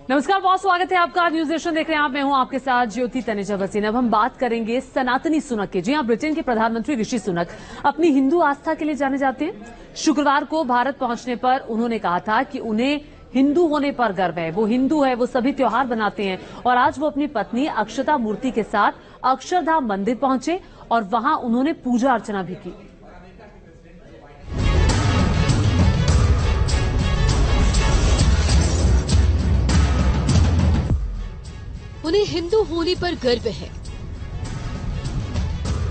नमस्कार, बहुत स्वागत है आपका। न्यूज नेशन देख रहे हैं आप। मैं हूं आपके साथ ज्योति तनेजा भसीन। अब हम बात करेंगे सनातनी सुनक की। जी हां, ब्रिटेन के प्रधानमंत्री ऋषि सुनक अपनी हिंदू आस्था के लिए जाने जाते हैं। शुक्रवार को भारत पहुंचने पर उन्होंने कहा था कि उन्हें हिंदू होने पर गर्व है। वो हिंदू है, वो सभी त्योहार बनाते हैं और आज वो अपनी पत्नी अक्षता मूर्ति के साथ अक्षरधाम मंदिर पहुंचे और वहां उन्होंने पूजा अर्चना भी की। उन्हें हिंदू होने पर गर्व है।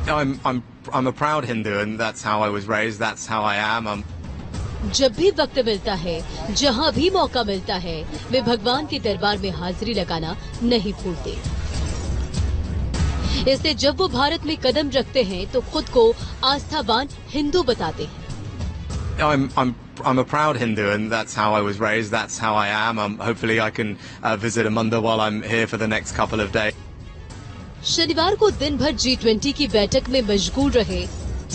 I'm a proud Hindu, and that's how I was raised. That's how I am. जब भी वक्त मिलता है, जहाँ भी मौका मिलता है, वे भगवान के दरबार में हाजिरी लगाना नहीं भूलते। इसलिए जब वो भारत में कदम रखते हैं तो खुद को आस्थावान हिंदू बताते हैं। I'm a proud Hindu, and that's how I was raised. That's how I am. Hopefully, I can visit a mandir while I'm here for the next couple of days. शनिवार को दिन भर G20 की बैठक में मशगूल रहे।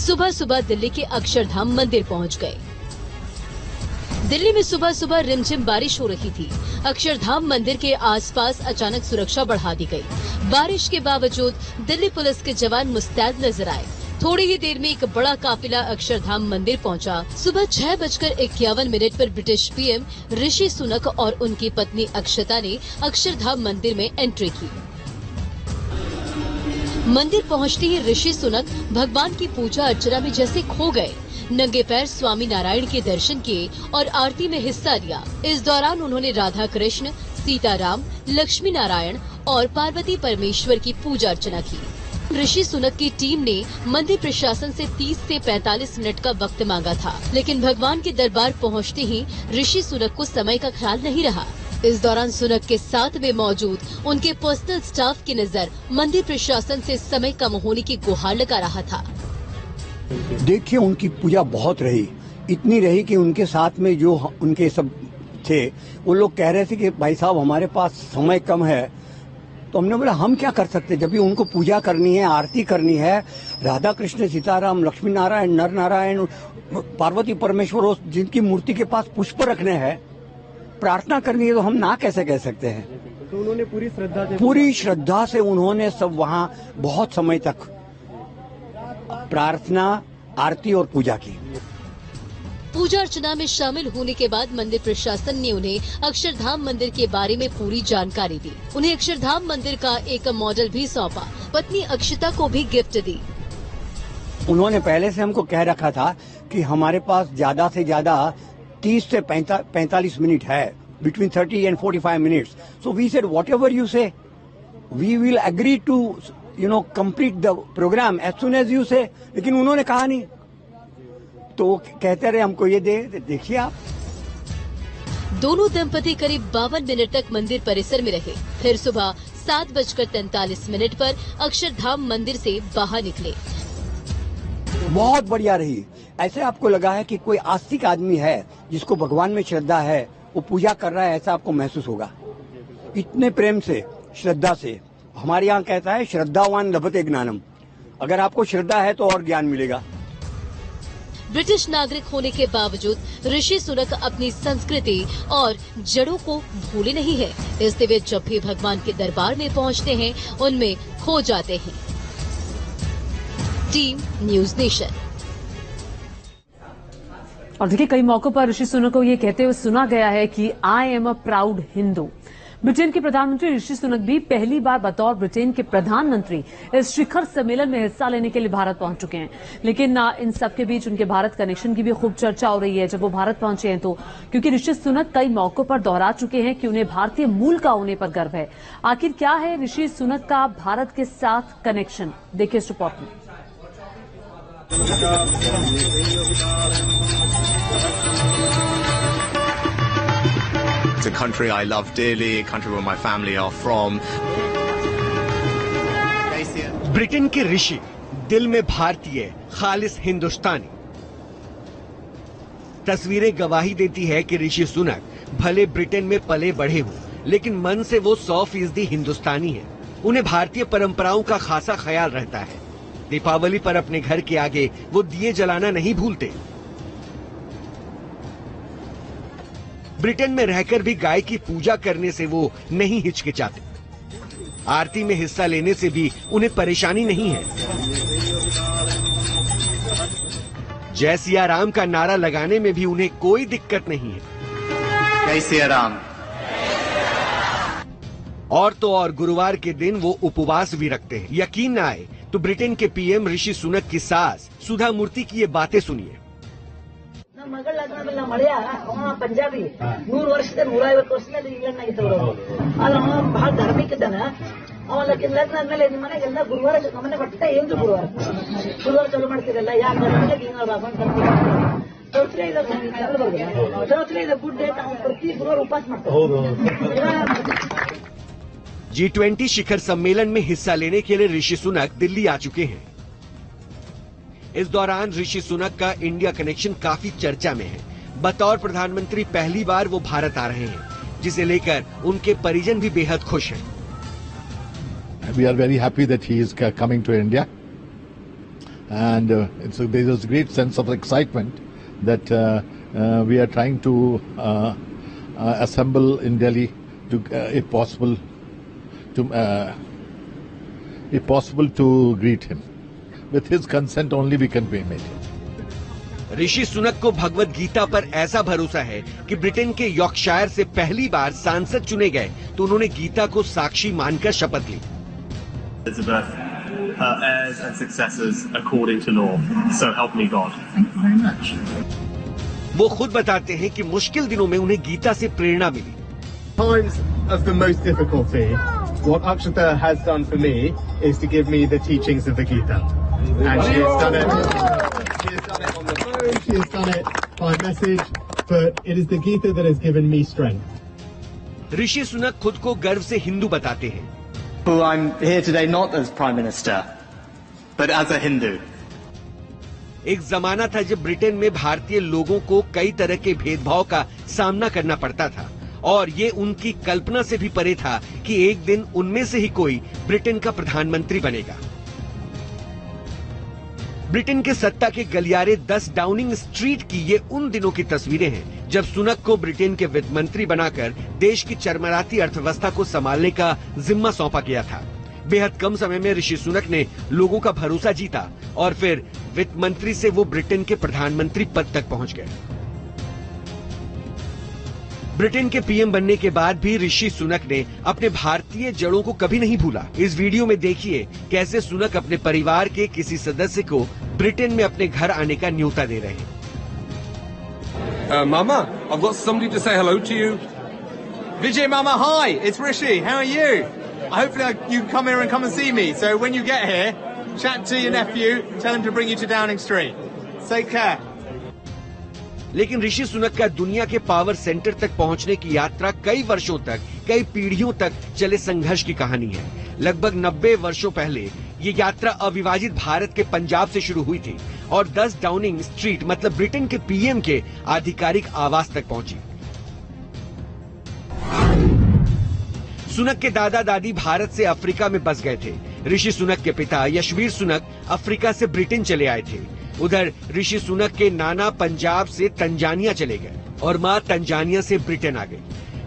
सुबह सुबह दिल्ली के अक्षरधाम मंदिर पहुंच गए। दिल्ली में सुबह सुबह रिमझिम बारिश हो रही थी। अक्षरधाम मंदिर के आसपास अचानक सुरक्षा बढ़ा दी गई। बारिश के बावजूद दिल्ली पुलिस के जवान मुस्तैद नजर आए। थोड़ी ही देर में एक बड़ा काफिला अक्षरधाम मंदिर पहुंचा। सुबह 6:51 पर ब्रिटिश पीएम ऋषि सुनक और उनकी पत्नी अक्षता ने अक्षरधाम मंदिर में एंट्री की। मंदिर पहुंचते ही ऋषि सुनक भगवान की पूजा अर्चना में जैसे खो गए। नंगे पैर स्वामी नारायण के दर्शन किए और आरती में हिस्सा लिया। इस दौरान उन्होंने राधा कृष्ण, सीताराम, लक्ष्मी नारायण और पार्वती परमेश्वर की पूजा अर्चना की। ऋषि सुनक की टीम ने मंदिर प्रशासन से 30 से 45 मिनट का वक्त मांगा था, लेकिन भगवान के दरबार पहुंचते ही ऋषि सुनक को समय का ख्याल नहीं रहा। इस दौरान सुनक के साथ में मौजूद उनके पर्सनल स्टाफ की नजर मंदिर प्रशासन से समय कम होने की गुहार लगा रहा था। देखिए, उनकी पूजा बहुत रही, इतनी रही कि उनके साथ में जो उनके सब थे वो लोग कह रहे थे कि भाई साहब हमारे पास समय कम है। तो हमने बोला हम क्या कर सकते, जब भी उनको पूजा करनी है, आरती करनी है, राधा कृष्ण, सीताराम, लक्ष्मी नारायण, नर नारायण, पार्वती परमेश्वर, जिनकी मूर्ति के पास पुष्प रखने हैं, प्रार्थना करनी है, तो हम ना कैसे कह सकते हैं। तो उन्होंने पूरी श्रद्धा से उन्होंने सब वहाँ बहुत समय तक प्रार्थना, आरती और पूजा की। पूजा अर्चना में शामिल होने के बाद मंदिर प्रशासन ने उन्हें अक्षरधाम मंदिर के बारे में पूरी जानकारी दी। उन्हें अक्षरधाम मंदिर का एक मॉडल भी सौंपा। पत्नी अक्षता को भी गिफ्ट दी। उन्होंने पहले से हमको कह रखा था कि हमारे पास ज्यादा से ज्यादा 30 से 45 मिनट है, between 30 and 45 minutes. So we said whatever you say, we will agree to complete the program as soon as you say. लेकिन उन्होंने कहा नहीं, तो कहते रहे हमको ये देखिए आप। दोनों दंपति करीब 52 मिनट तक मंदिर परिसर में रहे। फिर सुबह 7:43 पर अक्षरधाम मंदिर से बाहर निकले। बहुत बढ़िया रही। ऐसे आपको लगा है कि कोई आस्तिक आदमी है जिसको भगवान में श्रद्धा है, वो पूजा कर रहा है, ऐसा आपको महसूस होगा। इतने प्रेम से, श्रद्धा से। हमारे यहाँ कहता है श्रद्धावान लभते ज्ञानम। अगर आपको श्रद्धा है तो और ज्ञान मिलेगा। ब्रिटिश नागरिक होने के बावजूद ऋषि सुनक अपनी संस्कृति और जड़ों को भूले नहीं है। इसलिए वे जब भी भगवान के दरबार में पहुंचते हैं, उनमें खो जाते हैं। Team news nation. और देखिए, कई मौकों पर ऋषि सुनक को ये कहते हुए सुना गया है कि I am a proud Hindu. Britain के प्रधानमंत्री ऋषि सुनक भी पहली बार बतौर ब्रिटेन के प्रधानमंत्री इस शिखर सम्मेलन में हिस्सा लेने के लिए भारत पहुंच चुके हैं। लेकिन इन सबके बीच उनके भारत कनेक्शन की भी खूब चर्चा हो रही है। जब वो भारत पहुंचे हैं तो क्योंकि ऋषि सुनक कई मौकों पर दोहरा चुके हैं कि उन्हें भारतीय मूल का होने पर गर्व है। आखिर क्या है ऋषि सुनक का भारत के साथ कनेक्शन, देखिए इस रिपोर्ट में। It's a country I love dearly, a country where my family are from. Britain के ऋषि, दिल में भारतीय, खालिस हिंदुस्तानी। तस्वीरें गवाही देती है कि ऋषि सुनक भले ब्रिटेन में पले बढ़े हों, लेकिन मन से वो 100% हिंदुस्तानी है। उन्हें भारतीय परंपराओं का खासा ख्याल रहता है। दीपावली पर अपने घर के आगे वो दिए जलाना नहीं भूलते। ब्रिटेन में रहकर भी गाय की पूजा करने से वो नहीं हिचकिचाते। आरती में हिस्सा लेने से भी उन्हें परेशानी नहीं है। जय सिया राम का नारा लगाने में भी उन्हें कोई दिक्कत नहीं है। जय सिया राम। और तो और गुरुवार के दिन वो उपवास भी रखते हैं। यकीन न आए तो ब्रिटेन के पीएम ऋषि सुनक की सास सुधा मूर्ति की ये बातें सुनिए। ಮಗಳ ಲಗ್ನದಲ್ಲಿ ಮಳೆಯ ಅವ ಪಂಜಾಬಿ 100 ವರ್ಷದ 150 ವರ್ಷದಿಂದ ಇಂಗ್ಲೆಂಡ್ನಾಗಿದ್ದವರು ಅವ ಬಹಳ ಧಾರ್ಮಿಕ ಇದ್ದಾನ ಅವ ಲಗ್ನ ಆದ್ಮೇಲೆ ನಿಮ್ಮ ಮನೆಗೆಲ್ಲ ಗುರುವಾರ ನಮ್ಮನೆ ಬಟ್ಟೆ ಏನು ಗುರುವಾರ ಚಾಲು ಮಾಡ್ತಿರಲ್ಲ ಯಾಕೆ ಚೌತ್ರಿ ಇದೆ ಗುಡ್ ಡೇ ನಾವು ಪ್ರತಿ ಗುರುವಾರ ಉಪವಾಸ ಮಾಡ್ತೇವೆ। G20 शिखर सम्मेलन में हिस्सा लेने के लिए ऋषि सुनक दिल्ली आ चुके हैं। इस दौरान ऋषि सुनक का इंडिया कनेक्शन काफी चर्चा में है। बतौर प्रधानमंत्री पहली बार वो भारत आ रहे हैं, जिसे लेकर उनके परिजन भी बेहद खुश हैं। We are very happy that he is coming to India, and there is a great sense of excitement that we are trying to assemble in Delhi to, if possible, to greet him. With his consent only we can make it. Rishi Sunak को भगवत गीता पर ऐसा भरोसा है कि Britain के Yorkshire से पहली बार सांसद चुने गए तो उन्होंने गीता को साक्षी मानकर शपथ ली। Elizabeth, her heirs and successors according to law. So help me God. Thank you very much. वो खुद बताते हैं कि मुश्किल दिनों में उन्हें गीता से प्रेरणा मिली। Times of the most difficulty, what Akshata has done for me is to give me the teachings of the Gita. And she has done it. She has done it on the phone. She has done it by message. But it is the Gita that has given me strength. Rishi Sunak खुद को गर्व से हिंदू बताते हैं। I'm here today not as Prime Minister, but as a Hindu. एक जमाना था जब ब्रिटेन में भारतीय लोगों को कई तरह के भेदभाव का सामना करना पड़ता था, और ये उनकी कल्पना से भी परे था कि एक दिन उनमें से ही कोई ब्रिटेन का प्रधानमंत्री बनेगा। ब्रिटेन के सत्ता के गलियारे 10 डाउनिंग स्ट्रीट की ये उन दिनों की तस्वीरें हैं जब सुनक को ब्रिटेन के वित्त मंत्री बनाकर देश की चरमराती अर्थव्यवस्था को संभालने का जिम्मा सौंपा गया था। बेहद कम समय में ऋषि सुनक ने लोगों का भरोसा जीता और फिर वित्त मंत्री से वो ब्रिटेन के प्रधानमंत्री पद तक पहुंच गए। ब्रिटेन के पीएम बनने के बाद भी ऋषि सुनक ने अपने भारतीय जड़ों को कभी नहीं भूला। इस वीडियो में देखिए कैसे सुनक अपने परिवार के किसी सदस्य को ब्रिटेन में अपने घर आने का न्योता दे रहे हैं। Mama, I've got somebody to say hello to you. Vijay Mama, hi, it's Rishi. How are you? Hopefully you come here and come and see me. So when you get here, chat to your nephew, tell him to bring you to Downing Street. Take care. लेकिन ऋषि सुनक का दुनिया के power centre तक पहुंचने की यात्रा कई वर्षों तक, कई पीढ़ियों तक चले संघर्ष की कहानी है। लगभग 90 वर्षों पहले ये यात्रा अविभाजित भारत के पंजाब से शुरू हुई थी और 10 डाउनिंग स्ट्रीट मतलब ब्रिटेन के पीएम के आधिकारिक आवास तक पहुंची। सुनक के दादा दादी भारत से अफ्रीका में बस गए थे। ऋषि सुनक के पिता यशवीर सुनक अफ्रीका से ब्रिटेन चले आए थे। उधर ऋषि सुनक के नाना पंजाब से तंजानिया चले गए और मां तंजानिया से ब्रिटेन आ गई।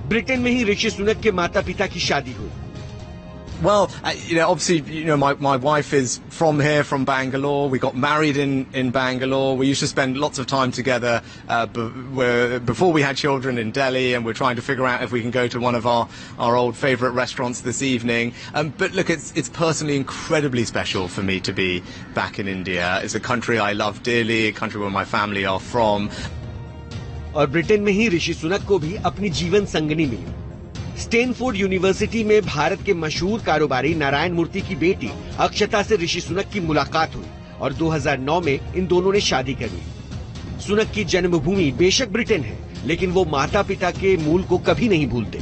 ब्रिटेन में ही ऋषि सुनक के माता पिता की शादी हुई। Well, obviously, my wife is from here, from Bangalore. We got married in Bangalore. We used to spend lots of time together before we had children in Delhi, and we're trying to figure out if we can go to one of our old favourite restaurants this evening. But look, it's personally incredibly special for me to be back in India. It's a country I love dearly, a country where my family are from. और Britain में ही ऋषि सुनक को भी अपनी जीवन संगनी मिली। Stanford university में भारत के मशहूर कारोबारी नारायण मूर्ति की बेटी अक्षता से ऋषि सुनक की मुलाकात हुई और 2009 में इन दोनों ने शादी कर ली। सुनक की जन्मभूमि बेशक ब्रिटेन है, लेकिन वो माता पिता के मूल को कभी नहीं भूलते।